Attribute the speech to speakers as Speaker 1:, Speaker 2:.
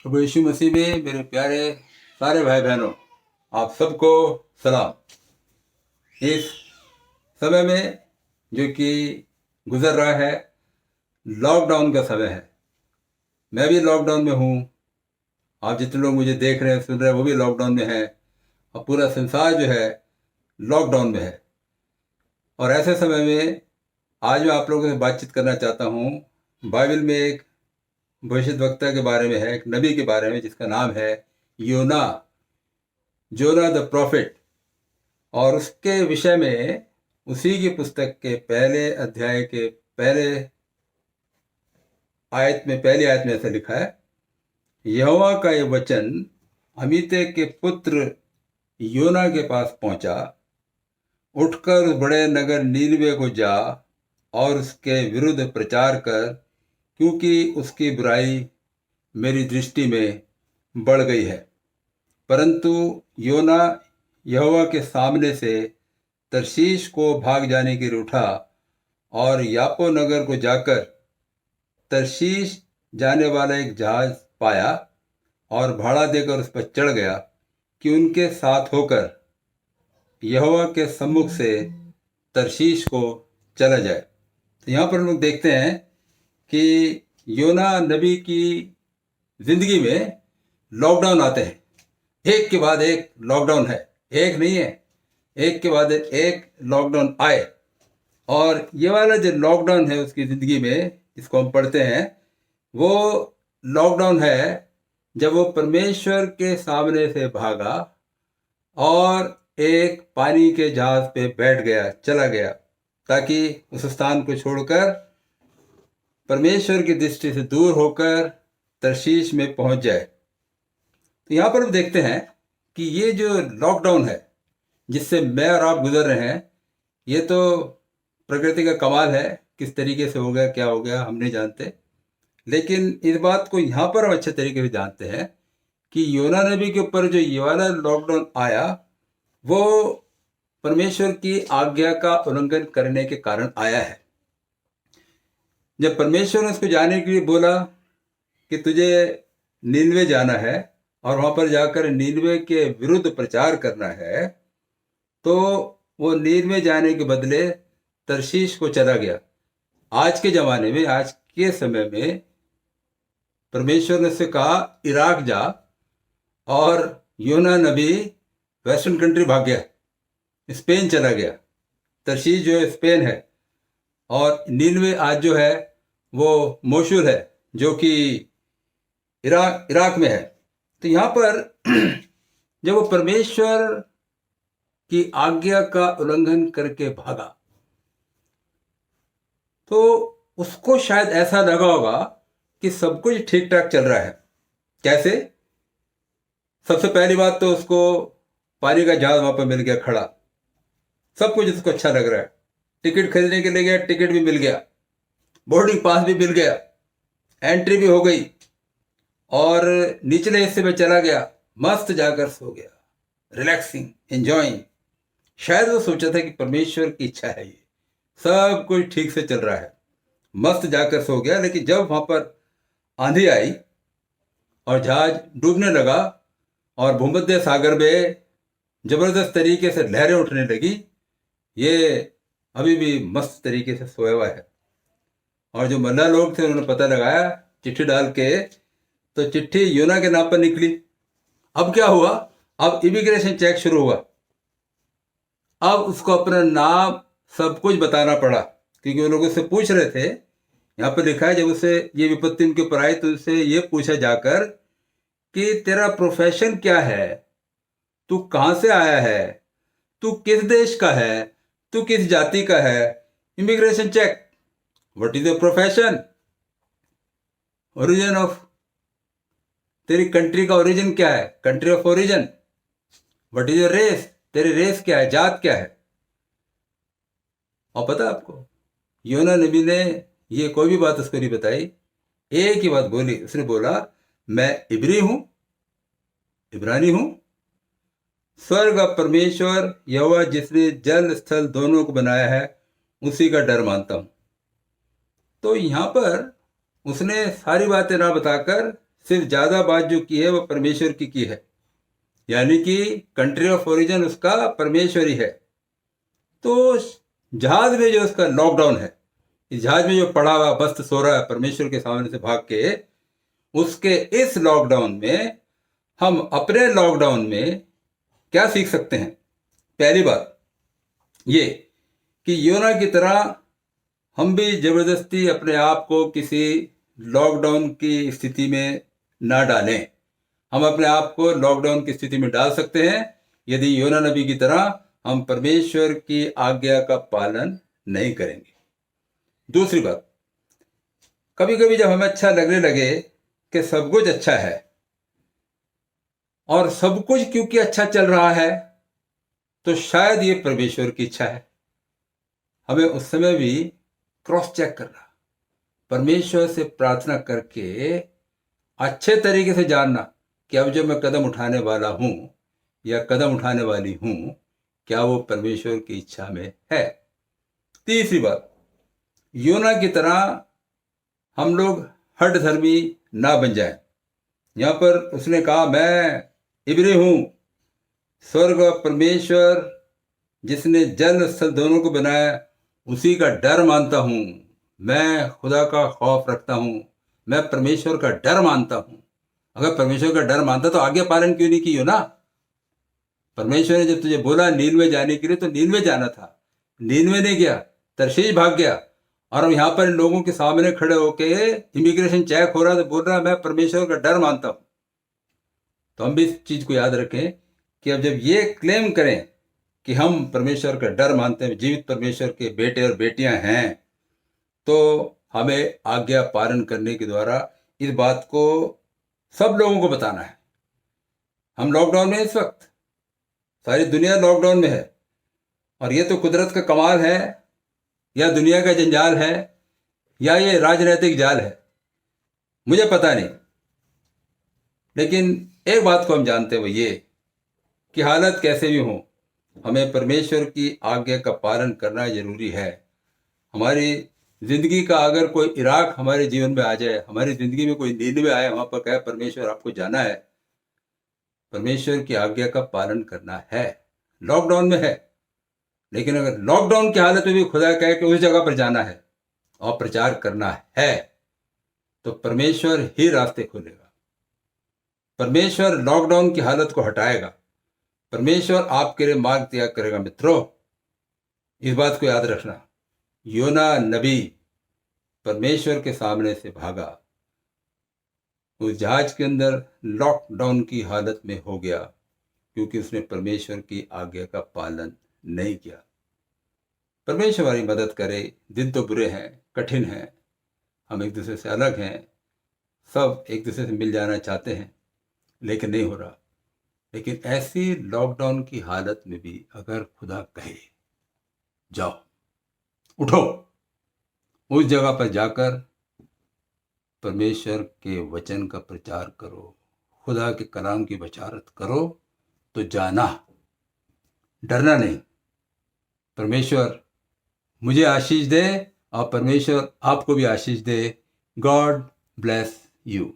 Speaker 1: प्रभु यीशु मसीह में मेरे प्यारे सारे भाई बहनों, आप सबको सलाम। इस समय में जो कि गुजर रहा है, लॉकडाउन का समय है। मैं भी लॉकडाउन में हूँ। आप जितने लोग मुझे देख रहे हैं, सुन रहे हैं, वो भी लॉकडाउन में है और पूरा संसार जो है लॉकडाउन में है। और ऐसे समय में आज मैं आप लोगों से बातचीत करना चाहता हूँ। बाइबल में एक भविष्यद्वक्ता के बारे में है, एक नबी के बारे में, जिसका नाम है योना, जोना द प्रॉफिट। और उसके विषय में उसी की पुस्तक के पहले अध्याय के पहली आयत में ऐसा लिखा है, यहोवा का ये वचन अमीते के पुत्र योना के पास पहुंचा, उठकर उस बड़े नगर नीनवे को जा और उसके विरुद्ध प्रचार कर, क्योंकि उसकी बुराई मेरी दृष्टि में बढ़ गई है। परंतु योना यहोवा के सामने से तरशीश को भाग जाने के लिए उठा और यापो नगर को जाकर तरशीश जाने वाला एक जहाज पाया और भाड़ा देकर उस पर चढ़ गया कि उनके साथ होकर यहोवा के सम्मुख से तरशीश को चला जाए। तो यहाँ पर हम लोग देखते हैं कि योना नबी की जिंदगी में लॉकडाउन आते हैं, एक के बाद एक लॉकडाउन है, एक नहीं है, एक के बाद एक लॉकडाउन आए। और ये वाला जो लॉकडाउन है उसकी ज़िंदगी में, इसको हम पढ़ते हैं, वो लॉकडाउन है जब वो परमेश्वर के सामने से भागा और एक पानी के जहाज पे बैठ गया, चला गया, ताकि उस स्थान को छोड़कर परमेश्वर की दृष्टि से दूर होकर तरशीश में पहुंच जाए। तो यहाँ पर हम देखते हैं कि ये जो लॉकडाउन है जिससे मैं और आप गुजर रहे हैं, ये तो प्रकृति का कमाल है। किस तरीके से हो गया, क्या हो गया, हम नहीं जानते। लेकिन इस बात को यहाँ पर हम अच्छे तरीके से जानते हैं कि योना नबी के ऊपर जो ये वाला लॉकडाउन आया, वो परमेश्वर की आज्ञा का उल्लंघन करने के कारण आया है। जब परमेश्वर ने उसको जाने के लिए बोला कि तुझे नीनवे जाना है और वहाँ पर जाकर नीनवे के विरुद्ध प्रचार करना है, तो वो नीनवे जाने के बदले तरशीश को चला गया। आज के ज़माने में, आज के समय में परमेश्वर ने उससे कहा इराक जा, और योना नबी वेस्टर्न कंट्री भाग गया, स्पेन चला गया। तरशीश जो है स्पेन है, और नीनवे आज जो है वो मोशुल है, जो कि इराक में है। तो यहाँ पर जब वो परमेश्वर की आज्ञा का उल्लंघन करके भागा, तो उसको शायद ऐसा लगा होगा कि सब कुछ ठीक ठाक चल रहा है। कैसे? सबसे पहली बात तो उसको पानी का जहाज वहां पर मिल गया खड़ा, सब कुछ उसको अच्छा लग रहा है। टिकट खरीदने के लिए गया, टिकट भी मिल गया, बोर्डिंग पास भी मिल गया, एंट्री भी हो गई, और निचले हिस्से में चला गया, मस्त जाकर सो गया, रिलैक्सिंग, एंजॉइंग। शायद वो सोचा था कि परमेश्वर की इच्छा है, ये सब कुछ ठीक से चल रहा है, मस्त जाकर सो गया। लेकिन जब वहां पर आंधी आई और जहाज डूबने लगा और भूमध्य सागर में जबरदस्त तरीके से लहरें उठने लगी, ये अभी भी मस्त तरीके से सोया हुआ है। और जो मल्लाह लोग थे उन्होंने पता लगाया चिट्ठी डाल के, तो चिट्ठी योना के नाम पर निकली। अब क्या हुआ? अब इमिग्रेशन चेक शुरू हुआ। अब उसको अपना नाम सब कुछ बताना पड़ा, क्योंकि वो लोग उससे पूछ रहे थे। यहाँ पर लिखा है, जब उसे ये विपत्ति उनके ऊपर आई तो उससे ये पूछा जाकर कि तेरा प्रोफेशन क्या है, तू कहाँ से आया है, तू किस देश का है, तू किस जाति का है। Immigration check, what is your profession, origin of, तेरी कंट्री का ओरिजिन क्या है, country of origin, what is your race, तेरी रेस क्या है, जात क्या है। और पता आपको, योना नबी ने ये कोई भी बात उसको नहीं बताई, एक ही बात बोली। उसने बोला, मैं इब्री हूं, इब्रानी हूं, स्वर्ग का परमेश्वर यहोवा जिसने जल स्थल दोनों को बनाया है, उसी का डर मानता हूं। तो यहां पर उसने सारी बातें ना बताकर सिर्फ ज़्यादा बात जो की है वो परमेश्वर की है, यानी कि कंट्री ऑफ ओरिजिन उसका परमेश्वर ही है। तो जहाज में जो उसका लॉकडाउन है, इस जहाज में जो पड़ा हुआ मस्त सो रहा है परमेश्वर के सामने से भाग के, उसके इस लॉकडाउन में हम अपने लॉकडाउन में क्या सीख सकते हैं? पहली बात ये कि योना की तरह हम भी जबरदस्ती अपने आप को किसी लॉकडाउन की स्थिति में ना डालें। हम अपने आप को लॉकडाउन की स्थिति में डाल सकते हैं यदि योना नबी की तरह हम परमेश्वर की आज्ञा का पालन नहीं करेंगे। दूसरी बात, कभी कभी जब हमें अच्छा लगने लगे कि सब कुछ अच्छा है और सब कुछ क्योंकि अच्छा चल रहा है, तो शायद ये परमेश्वर की इच्छा है। हमें उस समय भी क्रॉस चेक करना, परमेश्वर से प्रार्थना करके अच्छे तरीके से जानना कि अब जो मैं कदम उठाने वाला हूं या कदम उठाने वाली हूं, क्या वो परमेश्वर की इच्छा में है। तीसरी बात, योना की तरह हम लोग हठ धर्मी ना बन जाए। यहां पर उसने कहा मैं इब्री हूं, स्वर्ग और परमेश्वर जिसने जल स्थल दोनों को बनाया उसी का डर मानता हूं, मैं खुदा का खौफ रखता हूं, मैं परमेश्वर का डर मानता हूं। अगर परमेश्वर का डर मानता तो आज्ञा पालन क्यों नहीं किया ना? परमेश्वर ने जब तुझे बोला नीनवे जाने के लिए तो नीनवे जाना था, नीनवे नहीं गया, तरशीश भाग गया। और हम यहाँ पर लोगों के सामने खड़े होके इमिग्रेशन चेक हो रहा तो बोल रहा मैं परमेश्वर का डर मानता हूं। तो हम भी इस चीज को याद रखें कि अब जब ये क्लेम करें कि हम परमेश्वर का डर मानते हैं, जीवित परमेश्वर के बेटे और बेटियां हैं, तो हमें आज्ञा पालन करने के द्वारा इस बात को सब लोगों को बताना है। हम लॉकडाउन में, इस वक्त सारी दुनिया लॉकडाउन में है, और ये तो कुदरत का कमाल है या दुनिया का जंजाल है या ये राजनीतिक जाल है, मुझे पता नहीं। लेकिन एक बात को हम जानते हैं, वो ये कि हालत कैसे भी हो, हमें परमेश्वर की आज्ञा का पालन करना जरूरी है। हमारी जिंदगी का अगर कोई इराक हमारे जीवन में आ जाए, हमारी जिंदगी में कोई नींद में आए, वहां पर कहे परमेश्वर आपको जाना है, परमेश्वर की आज्ञा का पालन करना है। लॉकडाउन में है, लेकिन अगर लॉकडाउन की हालत में भी खुदा कहे कि उस जगह पर जाना है और प्रचार करना है, तो परमेश्वर ही रास्ते खोलेगा। परमेश्वर लॉकडाउन की हालत को हटाएगा। परमेश्वर आपके लिए मार्ग त्याग करेगा। मित्रों, इस बात को याद रखना, योना नबी परमेश्वर के सामने से भागा, उस जहाज के अंदर लॉकडाउन की हालत में हो गया क्योंकि उसने परमेश्वर की आज्ञा का पालन नहीं किया। परमेश्वर हमारी मदद करे। दिन तो बुरे हैं, कठिन हैं, हम एक दूसरे से अलग हैं, सब एक दूसरे से मिल जाना चाहते हैं, लेकिन नहीं हो रहा। लेकिन ऐसी लॉकडाउन की हालत में भी अगर खुदा कहे जाओ, उठो, उस जगह पर जाकर परमेश्वर के वचन का प्रचार करो, खुदा के कलाम की बशारत करो, तो जाना, डरना नहीं। परमेश्वर मुझे आशीष दे और परमेश्वर आपको भी आशीष दे। God bless you.